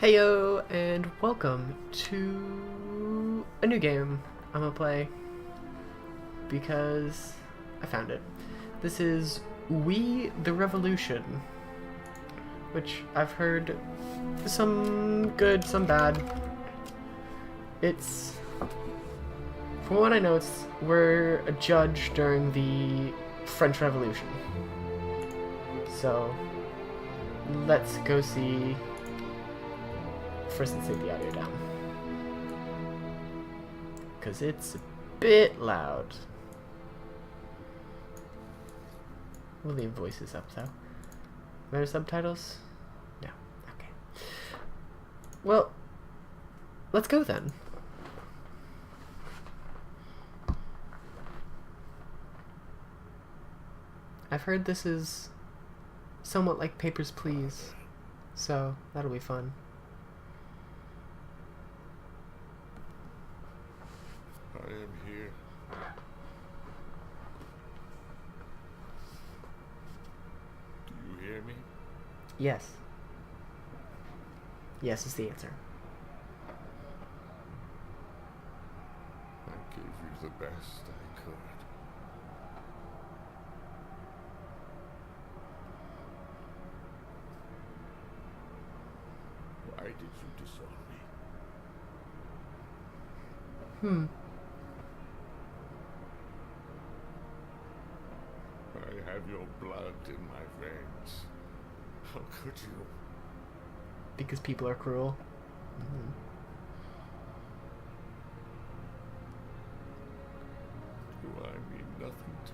Heyo, and welcome to a new game I'm gonna play because I found it. This is We the Revolution, which I've heard some good, some bad. It's, from what I know, we're a judge during the French Revolution. So, let's go see. First, let's take the audio down, because it's a bit loud. We'll leave voices up though. Are there subtitles? No. Okay. Well, let's go then. I've heard this is somewhat like Papers, Please, so that'll be fun. I am here. Do you hear me? Yes. Yes is the answer. I gave you the best I could. Why did you disown me? I have your blood in my veins. How could you? Because people are cruel. Do I mean nothing to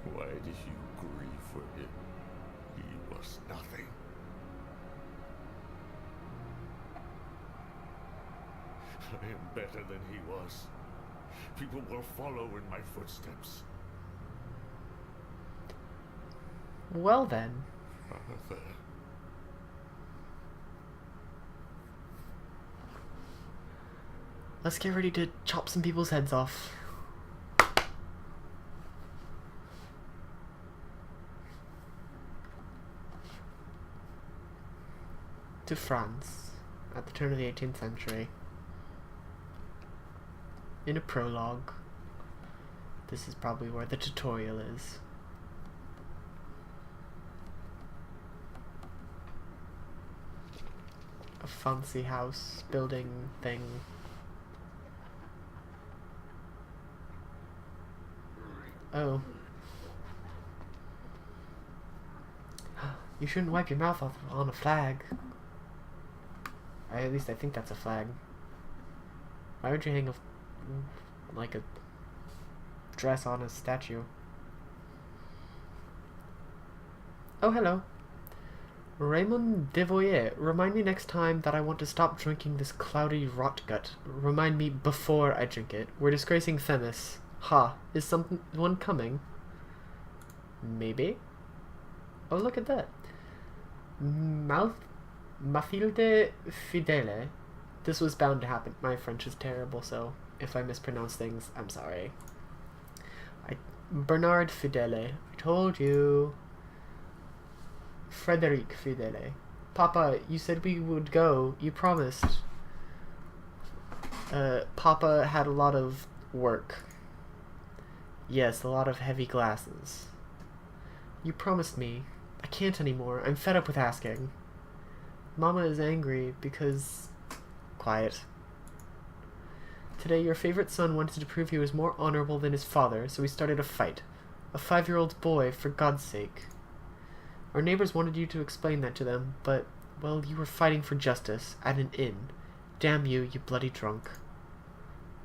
you? Why did you grieve for him? He was nothing. I am better than he was. People will follow in my footsteps. Well then. Father. Let's get ready to chop some people's heads off. To France, at the turn of the 18th century. In a prologue. This is probably where the tutorial is. A fancy house building thing. Oh. You shouldn't wipe your mouth off on a flag. At least I think that's a flag. Why would you hang like a dress on a statue? Oh, hello. Raymond Devoyer, remind me next time that I want to stop drinking this cloudy rot gut. Remind me before I drink it. We're disgracing Themis. Ha, is someone coming? Maybe? Oh, look at that. Mathilde Fidele. This was bound to happen. My French is terrible, so if I mispronounce things, I'm sorry. Bernard Fidele. I told you. Frederic Fidele. Papa, you said we would go. You promised. Papa had a lot of work. Yes, a lot of heavy glasses. You promised me. I can't anymore. I'm fed up with asking. Mama is angry because... Quiet. Today, your favorite son wanted to prove he was more honorable than his father, so we started a fight. A 5-year-old boy, for God's sake. Our neighbors wanted you to explain that to them, but, well, you were fighting for justice at an inn. Damn you, you bloody drunk.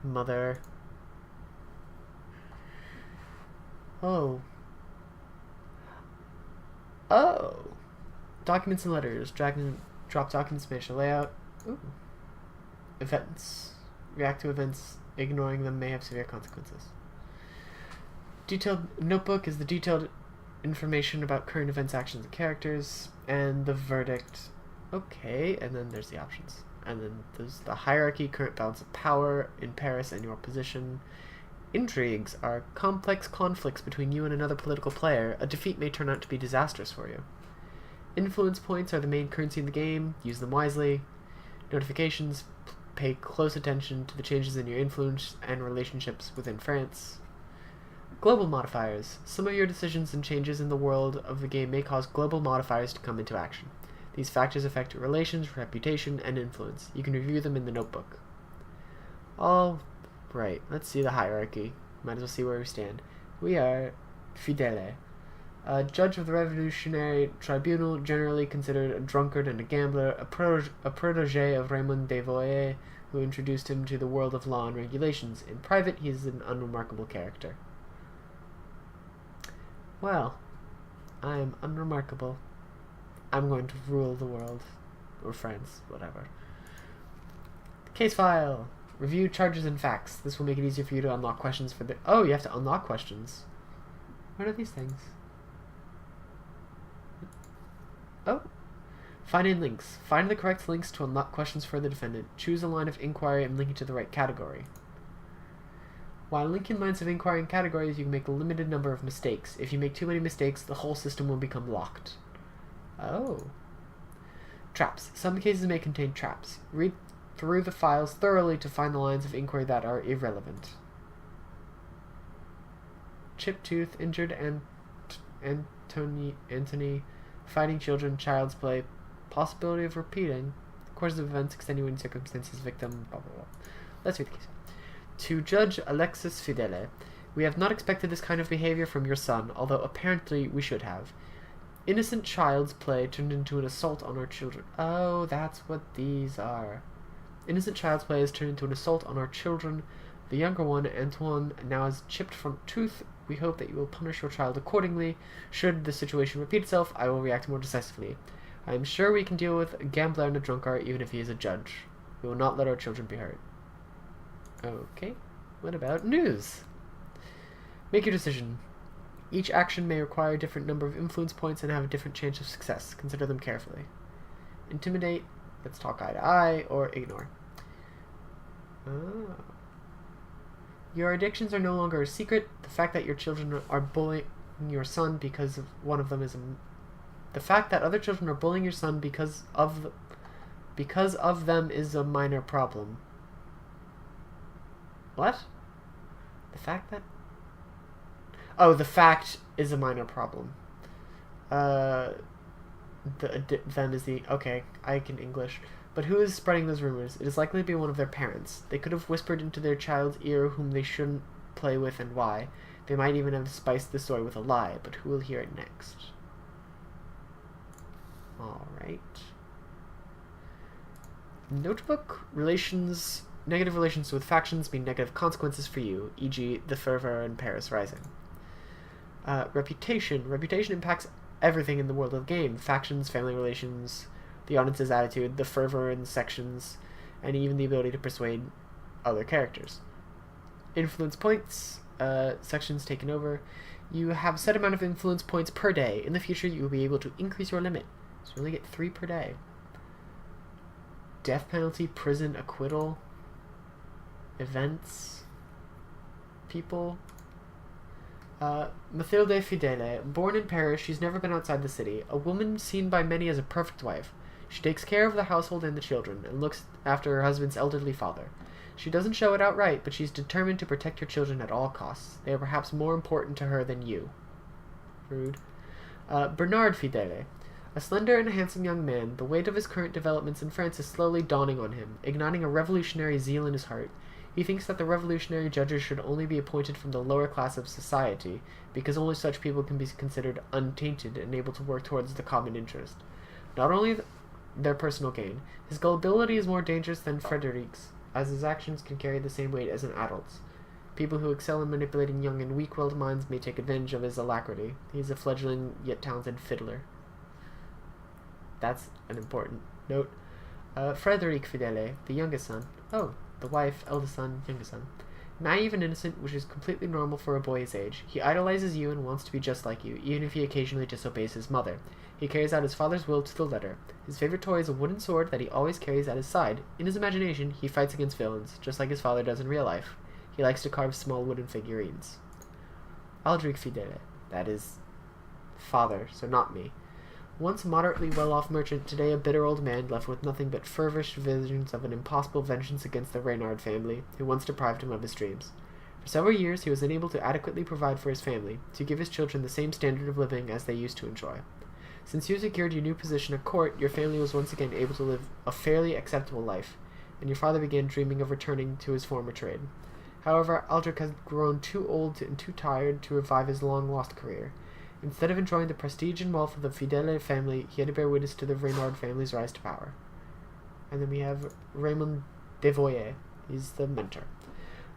Mother. Oh. Oh! Documents and letters. Drop documents, manage the layout. Ooh. Events. React to events. Ignoring them may have severe consequences. Detailed notebook is the detailed information about current events, actions, and characters. And the verdict. Okay, and then there's the options. And then there's the hierarchy, current balance of power in Paris, and your position. Intrigues are complex conflicts between you and another political player. A defeat may turn out to be disastrous for you. Influence points are the main currency in the game. Use them wisely. Notifications. Pay close attention to the changes in your influence and relationships within France. Global modifiers. Some of your decisions and changes in the world of the game may cause global modifiers to come into action. These factors affect your relations, reputation, and influence. You can review them in the notebook. All right, let's see the hierarchy. Might as well see where we stand. We are Fidele, a judge of the Revolutionary Tribunal, generally considered a drunkard and a gambler, a protégé of Raymond de Voyer, who introduced him to the world of law and regulations. In private, he is an unremarkable character. Well, I am unremarkable. I'm going to rule the world. Or France, whatever. Case file. Review charges and facts. This will make it easier for you to unlock questions for the... Oh, you have to unlock questions. What are these things? Oh. Find links. Find the correct links to unlock questions for the defendant. Choose a line of inquiry and link it to the right category. While linking lines of inquiry and categories, you can make a limited number of mistakes. If you make too many mistakes, the whole system will become locked. Oh. Traps. Some cases may contain traps. Read through the files thoroughly to find the lines of inquiry that are irrelevant. Chipped tooth, injured Anthony, fighting children, child's play, possibility of repeating, course of events, extenuating circumstances, victim, blah blah blah. Let's read the case. To Judge Alexis Fidele, we have not expected this kind of behavior from your son, although apparently we should have. Innocent child's play turned into an assault on our children. Oh, that's what these are. Innocent child's play has turned into an assault on our children. The younger one, Antoine, now has chipped front tooth. We hope that you will punish your child accordingly. Should the situation repeat itself, I will react more decisively. I am sure we can deal with a gambler and a drunkard, even if he is a judge. We will not let our children be hurt. Okay. What about news? Make your decision. Each action may require a different number of influence points and have a different chance of success. Consider them carefully. Intimidate, let's talk eye to eye, or ignore. Oh. Your addictions are no longer a secret. The fact that your children are bullying your son because of one of them is the fact that other children are bullying your son because of them is a minor problem. What? The fact that... Oh, the fact is a minor problem. Them is the... Okay, I can English. But who is spreading those rumors? It is likely to be one of their parents. They could have whispered into their child's ear whom they shouldn't play with and why. They might even have spiced the story with a lie, but who will hear it next? Alright. Notebook. Relations... Negative relations with factions mean negative consequences for you, e.g. the fervor in Paris Rising. Reputation. Reputation impacts everything in the world of the game. Factions, family relations, the audience's attitude, the fervor in sections, and even the ability to persuade other characters. Influence points. Sections taken over. You have a set amount of influence points per day. In the future, you will be able to increase your limit. So you only get 3 per day. Death penalty, prison, acquittal, events, people. Mathilde Fidele. Born in Paris, she's never been outside the city. A woman seen by many as a perfect wife. She takes care of the household and the children, and looks after her husband's elderly father. She doesn't show it outright, but she's determined to protect your children at all costs. They are perhaps more important to her than you. Rude. Bernard Fidele. A slender and handsome young man, the weight of his current developments in France is slowly dawning on him, igniting a revolutionary zeal in his heart. He thinks that the revolutionary judges should only be appointed from the lower class of society, because only such people can be considered untainted and able to work towards the common interest. Not only their personal gain, his gullibility is more dangerous than Frederick's, as his actions can carry the same weight as an adult's. People who excel in manipulating young and weak-willed minds may take advantage of his alacrity. He is a fledgling yet talented fiddler. That's an important note. Frederic Fidele, the youngest son. Oh, the wife, eldest son, youngest son. Naive and innocent, which is completely normal for a boy his age. He idolizes you and wants to be just like you, even if he occasionally disobeys his mother. He carries out his father's will to the letter. His favorite toy is a wooden sword that he always carries at his side. In his imagination, he fights against villains, just like his father does in real life. He likes to carve small wooden figurines. Aldrich Fidele, that is, father, so not me. Once a moderately well-off merchant, today a bitter old man left with nothing but feverish visions of an impossible vengeance against the Reynard family, who once deprived him of his dreams. For several years he was unable to adequately provide for his family, to give his children the same standard of living as they used to enjoy. Since you secured your new position at court, your family was once again able to live a fairly acceptable life, and your father began dreaming of returning to his former trade. However, Aldrich had grown too old and too tired to revive his long-lost career. Instead of enjoying the prestige and wealth of the Fidele family, he had to bear witness to the Reynard family's rise to power. And then we have Raymond Devoyer. He's the mentor.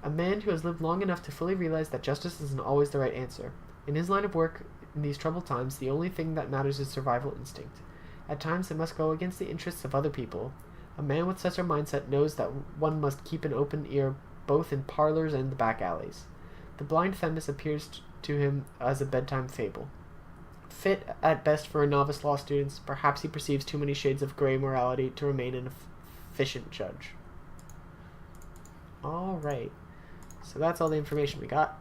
A man who has lived long enough to fully realize that justice isn't always the right answer. In his line of work, in these troubled times, the only thing that matters is survival instinct. At times, it must go against the interests of other people. A man with such a mindset knows that one must keep an open ear both in parlors and the back alleys. The blind Themis appears to him as a bedtime fable. Fit at best for a novice law student, perhaps he perceives too many shades of gray morality to remain an efficient judge. Alright, so that's all the information we got.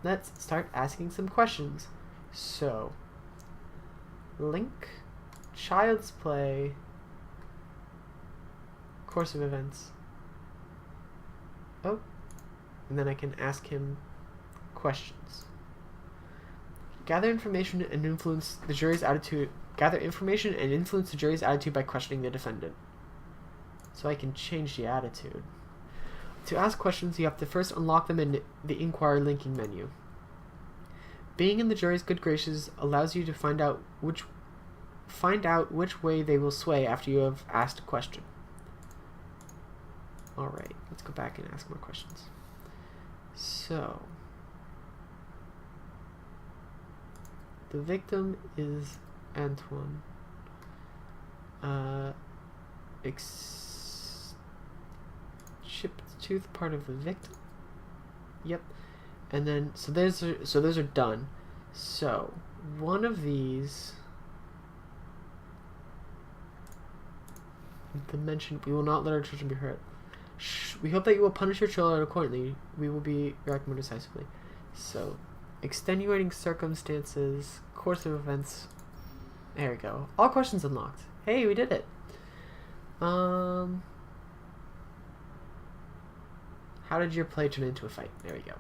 Let's start asking some questions. So, link, child's play, course of events. Oh, and then I can ask him questions. Gather information and influence the jury's attitude. Gather information and influence the jury's attitude by questioning the defendant. So I can change the attitude. To ask questions, you have to first unlock them in the Inquire linking menu. Being in the jury's good graces allows you to find out which way they will sway after you have asked a question. Alright, let's go back and ask more questions. So, the victim is Antoine. Chipped tooth part of the victim. Yep. And then so those are done. So one of these, the mention, we will not let our children be hurt. We hope that you will punish your children accordingly. We will be react more decisively. So, extenuating circumstances, course of events. There we go. All questions unlocked. Hey, we did it. How did your play turn into a fight? There we go.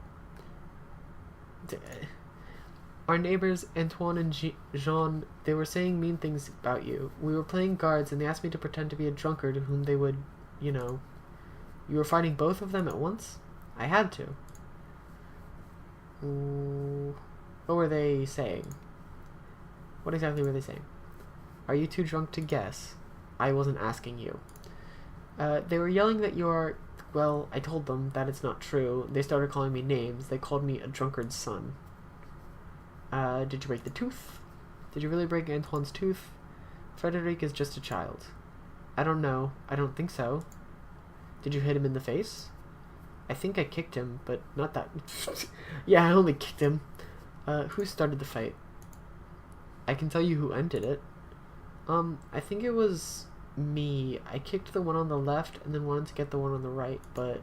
Our neighbors, Antoine and Jean, they were saying mean things about you. We were playing guards, and they asked me to pretend to be a drunkard whom they would, you know... You were fighting both of them at once? I had to. What were they saying? What exactly were they saying? Are you too drunk to guess? I wasn't asking you. They were yelling that you are... Well, I told them that it's not true. They started calling me names. They called me a drunkard's son. Did you break the tooth? Did you really break Antoine's tooth? Frederic is just a child. I don't know. I don't think so. Did you hit him in the face? I think I kicked him, but not that... Yeah, I only kicked him. Who started the fight? I can tell you who ended it. I think it was me. I kicked the one on the left and then wanted to get the one on the right, but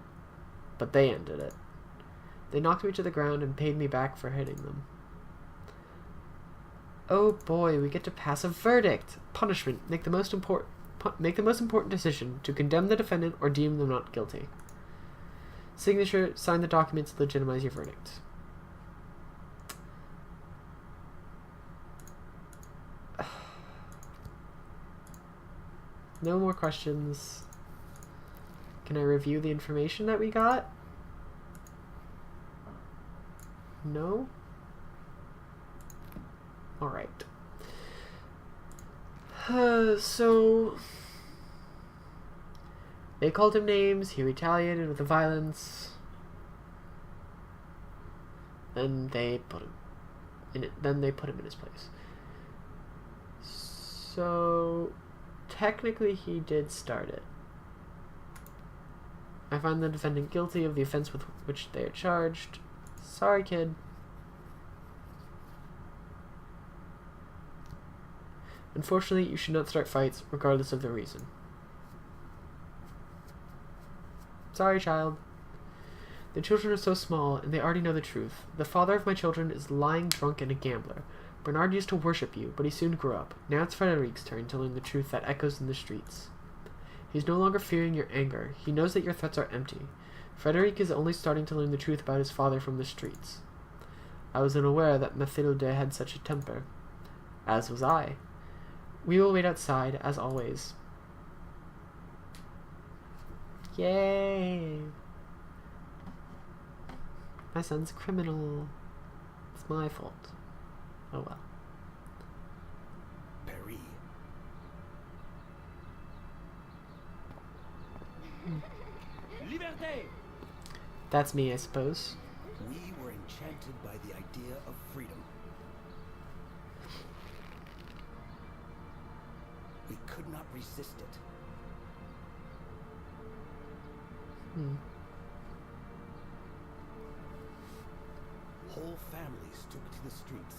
they ended it. They knocked me to the ground and paid me back for hitting them. Oh boy, we get to pass a verdict. Punishment. Make the most important decision to condemn the defendant or deem them not guilty. Signature. Sign the document to legitimize your verdict. No more questions. Can I review the information that we got? No? Alright. So... They called him names, he retaliated with the violence, and they put him in it. Then they put him in his place. So... Technically, he did start it. I find the defendant guilty of the offense with which they are charged. Sorry, kid. Unfortunately, you should not start fights, regardless of the reason. Sorry, child. The children are so small, and they already know the truth. The father of my children is lying drunk and a gambler. Bernard used to worship you, but he soon grew up. Now it's Frederique's turn to learn the truth that echoes in the streets. He's no longer fearing your anger. He knows that your threats are empty. Frederic is only starting to learn the truth about his father from the streets. I was unaware that Mathilde had such a temper. As was I. We will wait outside, as always. Yay! My son's a criminal. It's my fault. Oh well. Paris. Liberté! That's me, I suppose. We were enchanted by the idea of freedom. We could not resist it. Whole families took to the streets.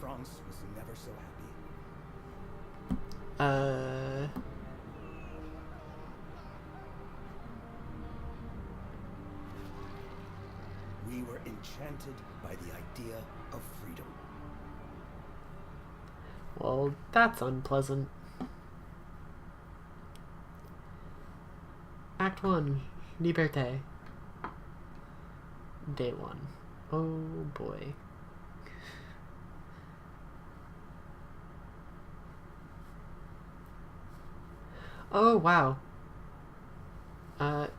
France was never so happy. We were enchanted by the idea of freedom. Well, that's unpleasant. Act 1. Liberté. Day 1. Oh boy. Oh wow.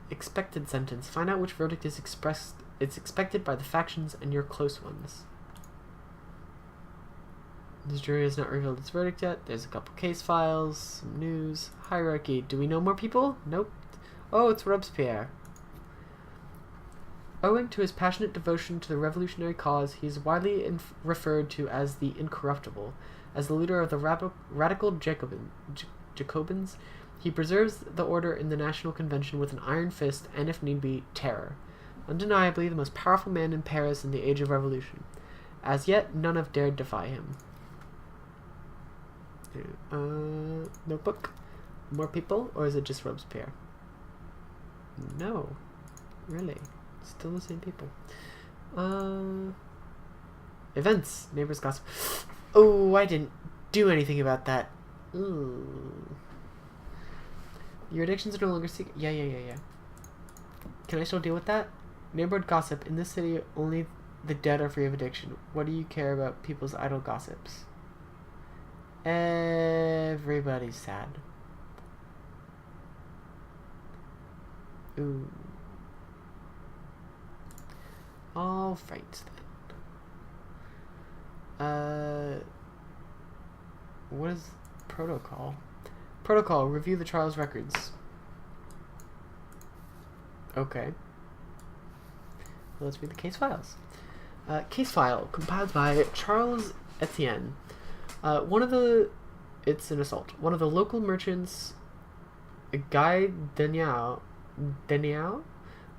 Expected sentence. Find out which verdict is expected by the factions and your close ones. This jury has not revealed its verdict yet. There's a couple case files, some news, hierarchy. Do we know more people? Nope. Oh, it's Robespierre. Owing to his passionate devotion to the revolutionary cause, he is widely referred to as the Incorruptible. As the leader of the radical Jacobins, he preserves the order in the National Convention with an iron fist and, if need be, terror. Undeniably the most powerful man in Paris in the age of revolution. As yet, none have dared defy him. Notebook? More people? Or is it just Robespierre? No. Really. Still the same people. Events. Neighbors gossip. Oh, I didn't do anything about that. Ooh. Your addictions are no longer secret. Yeah. Can I still deal with that? Neighborhood gossip. In this city, only the dead are free of addiction. What do you care about people's idle gossips? Everybody's sad. Ooh. All right then. What is protocol? Protocol. Review the trial's records. Okay. Let's read the case files. Case file compiled by Charles Etienne. It's an assault. One of the local merchants, Guy Deniau,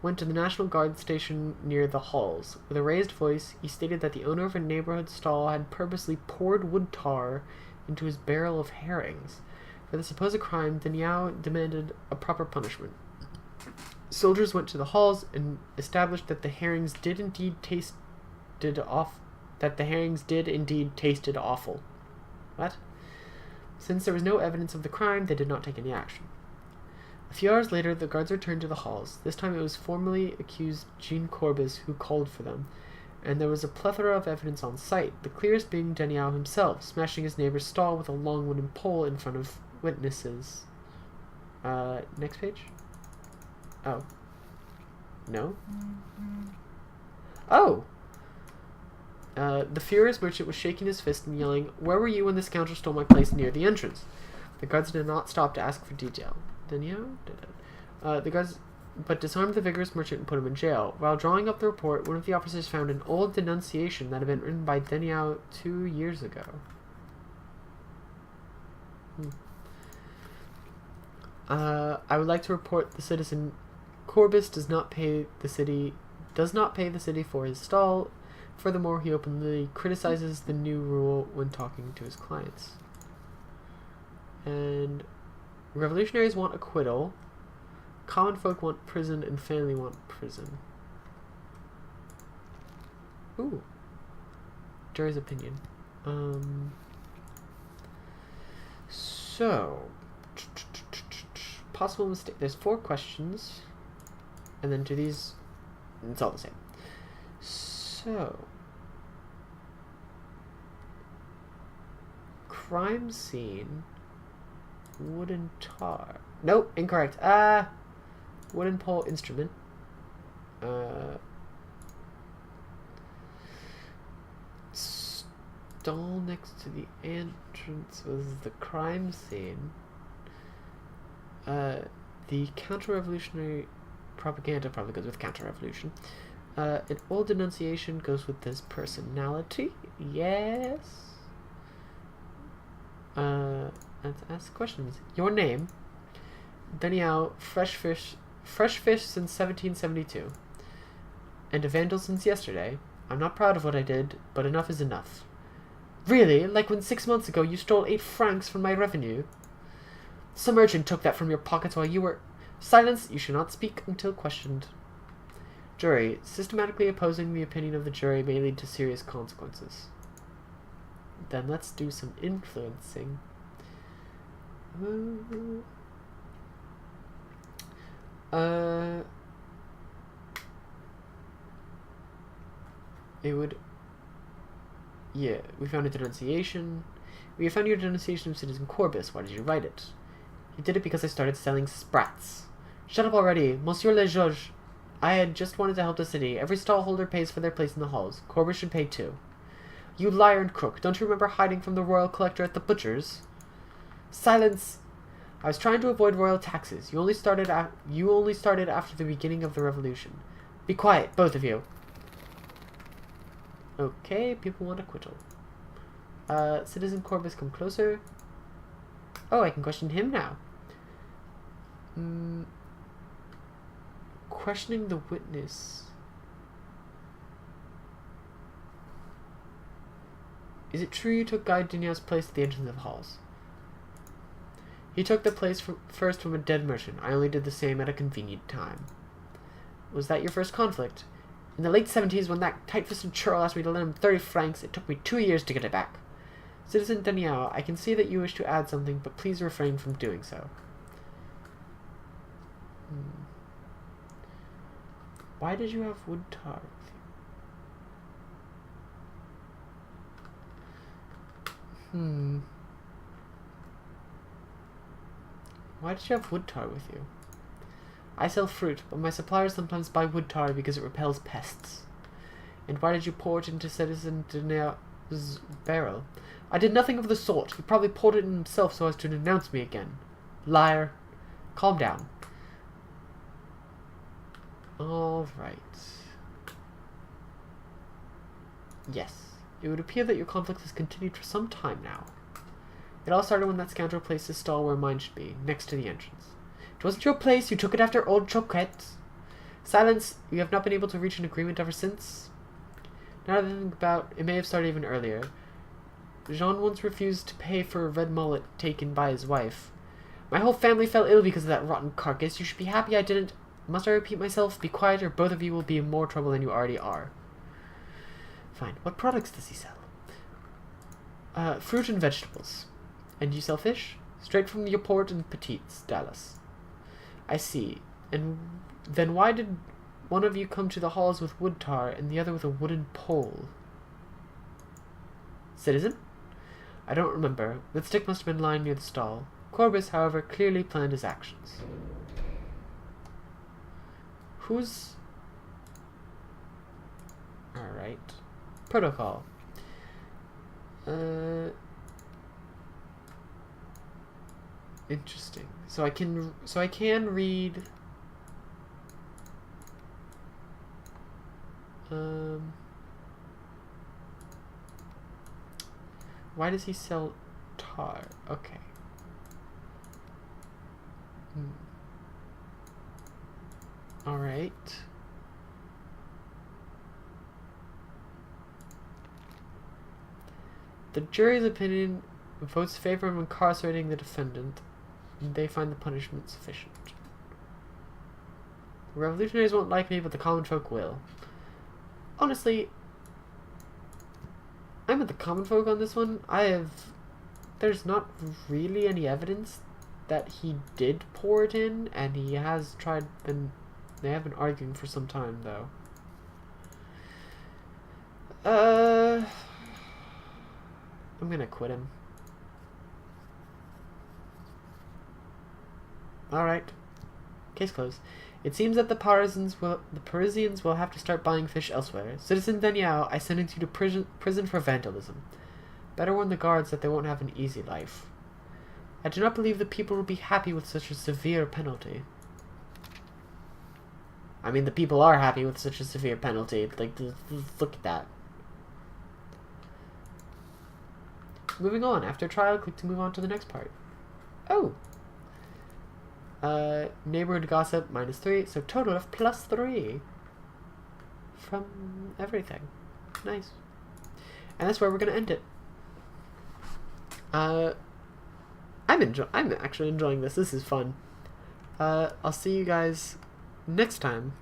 went to the National Guard station near the halls. With a raised voice, he stated that the owner of a neighborhood stall had purposely poured wood tar into his barrel of herrings. For the supposed crime, Deniau demanded a proper punishment. Soldiers went to the halls and established that the herrings did indeed tasted awful. What? Since there was no evidence of the crime, they did not take any action. A few hours later, the guards returned to the halls. This time it was formerly accused Jean Corbis who called for them, and there was a plethora of evidence on site, the clearest being Deniau himself, smashing his neighbor's stall with a long wooden pole in front of witnesses. Next page? Oh. No? Oh! The furious merchant was shaking his fist and yelling, "Where were you when the scoundrel stole my place near the entrance?" The guards did not stop to ask for detail. Deniau did it. The guards disarmed the vigorous merchant and put him in jail. While drawing up the report, one of the officers found an old denunciation that had been written by Deniau 2 years ago. I would like to report the citizen Corbis does not pay the city for his stall. Furthermore, he openly criticizes the new rule when talking to his clients. And Revolutionaries want acquittal. Common folk want prison, and family want prison. Ooh. Jury's opinion. So, possible mistake. There's 4 questions, and then to these, it's all the same. So, crime scene, wooden tar. Nope, incorrect. Wooden pole instrument. Stall next to the entrance was the crime scene. The counter-revolutionary propaganda probably goes with counter-revolution. An old denunciation goes with this personality. Yes. Let's ask questions. Your name? Danielle, fresh fish since 1772. And a vandal since yesterday. I'm not proud of what I did, but enough is enough. Really? Like when 6 months ago you stole 8 francs from my revenue? Some urchin took that from your pockets while you were... Silence! You should not speak until questioned. Jury. Systematically opposing the opinion of the jury may lead to serious consequences. Then let's do some influencing. It would... Yeah, we found a denunciation. We found your denunciation of Citizen Corbus. Why did you write it? You did it because I started selling sprats. Shut up already, Monsieur le Juge. I had just wanted to help the city. Every stallholder pays for their place in the halls. Corbus should pay too. You liar and crook. Don't you remember hiding from the royal collector at the butcher's? Silence! I was trying to avoid royal taxes. You only started after the beginning of the revolution. Be quiet, both of you. Okay, people want acquittal. Citizen Corbus, come closer. Oh, I can question him now. Questioning the witness. Is it true you took Guy Daniel's place at the entrance of the halls? He took the place first from a dead merchant. I only did the same at a convenient time. Was that your first conflict? In the late 70s, when that tight-fisted churl asked me to lend him 30 francs, it took me 2 years to get it back. Citizen Daniel, I can see that you wish to add something, but please refrain from doing so. Why did you have wood tar with you? Why did you have wood tar with you? I sell fruit, but my suppliers sometimes buy wood tar because it repels pests. And why did you pour it into Citizen Daniel's barrel? I did nothing of the sort. He probably poured it in himself so as to denounce me again. Liar. Calm down. Alright. Yes. It would appear that your conflict has continued for some time now. It all started when that scoundrel placed his stall where mine should be, next to the entrance. It wasn't your place, you took it after old Choquette. Silence, you have not been able to reach an agreement ever since? Now that I think about it, may have started even earlier. Jean once refused to pay for a red mullet taken by his wife. My whole family fell ill because of that rotten carcass. You should be happy I didn't. Must I repeat myself? Be quiet or both of you will be in more trouble than you already are. Fine. What products does he sell? Fruit and vegetables. And you sell fish? Straight from your port in Petites, Dallas. I see. And then why did one of you come to the halls with wood tar and the other with a wooden pole? Citizen? I don't remember. The stick must have been lying near the stall. Corbus, however, clearly planned his actions. Who's... Alright. Protocol. Interesting. So I can read... Why does he sell tar? Okay. Alright. The jury's opinion votes favor of incarcerating the defendant. they find the punishment sufficient. The revolutionaries won't like me, but the common folk will. Honestly, I'm with the common folk on this one. There's not really any evidence that he did pour it in, and he has tried, and they have been arguing for some time, though. I'm gonna quit him. Alright. Case closed. It seems that the Parisians will have to start buying fish elsewhere. Citizen Daniel, I sentence you to prison for vandalism. Better warn the guards that they won't have an easy life. I do not believe the people will be happy with such a severe penalty. I mean, the people are happy with such a severe penalty. Like, look at that. Moving on. After trial, click to move on to the next part. Oh! Neighborhood gossip, -3, so total of +3 from everything. Nice. And that's where we're gonna end it. I'm actually enjoying this. This is fun. I'll see you guys next time